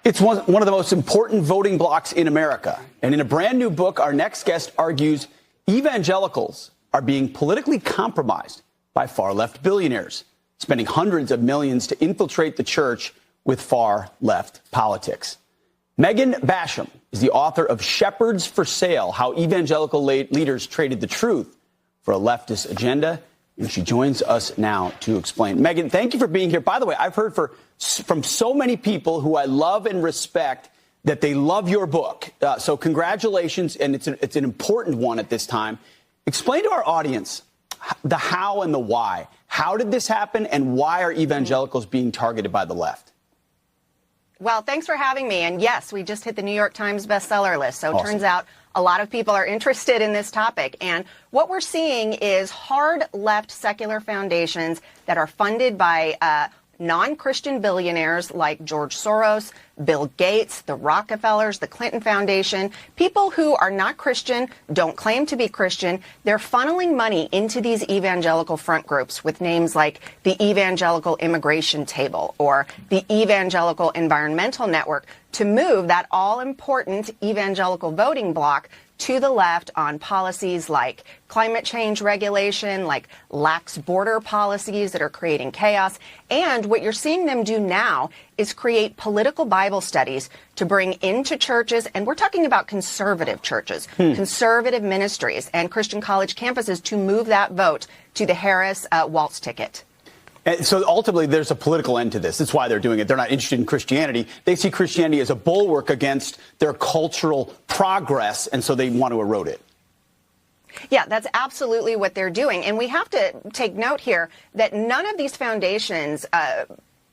It's one of the most important voting blocs in America. And in a brand new book, our next guest argues evangelicals are being politically compromised by far-left billionaires, spending hundreds of millions to infiltrate the church with far-left politics. Megan Basham is the author of Shepherds for Sale, How Evangelical Leaders Traded the Truth for a Leftist Agenda. And she joins us now to explain. Megan, thank you for being here. By the way, I've heard from so many people who I love and respect that they love your book. So congratulations, and it's an important one at this time. Explain to our audience the how and the why. How did this happen, and why are evangelicals being targeted by the left? Well, thanks for having me. And yes, we just hit the New York Times bestseller list. So Awesome. It turns out a lot of people are interested in this topic. And what we're seeing is hard left secular foundations that are funded by non-Christian billionaires like George Soros, Bill Gates, the Rockefellers, the Clinton Foundation, people who are not Christian, don't claim to be Christian. They're funneling money into these evangelical front groups with names like the Evangelical Immigration Table or the Evangelical Environmental Network to move that all-important evangelical voting bloc to the left on policies like climate change regulation, like lax border policies that are creating chaos. And what you're seeing them do now is create political Bible studies to bring into churches, and we're talking about conservative churches, conservative ministries, and Christian college campuses to move that vote to the Harris Walz ticket. And so ultimately, there's a political end to this. That's why they're doing it. They're not interested in Christianity. They see Christianity as a bulwark against their cultural progress, and so they want to erode it. Yeah, that's absolutely what they're doing. And we have to take note here that none of these foundations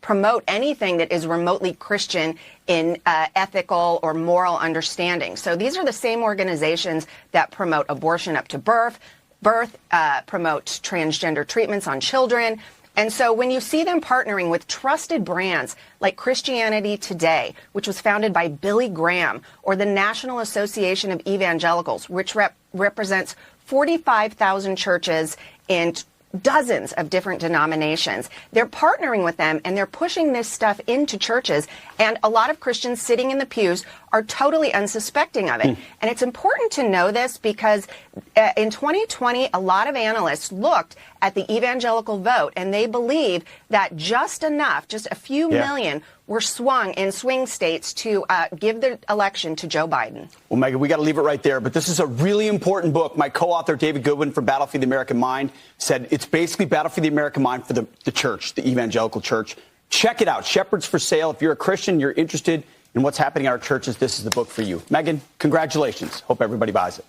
promote anything that is remotely Christian in ethical or moral understanding. So these are the same organizations that promote abortion up to birth, promote transgender treatments on children. And so when you see them partnering with trusted brands like Christianity Today, which was founded by Billy Graham, or the National Association of Evangelicals, which represents 45,000 churches in dozens of different denominations, they're partnering with them and they're pushing this stuff into churches. And a lot of Christians sitting in the pews are totally unsuspecting of it. And it's important to know this because in 2020, a lot of analysts looked at the evangelical vote and they believe that just enough, just a few million, were swung in swing states to give the election to Joe Biden. Well, Megan, we got to leave it right there. But this is a really important book. My co-author, David Goodwin from Battle for the American Mind, said it's basically Battle for the American Mind for the church, the evangelical church. Check it out. Shepherds for Sale. If you're a Christian, you're interested in what's happening in our churches, this is the book for you. Megan, congratulations. Hope everybody buys it.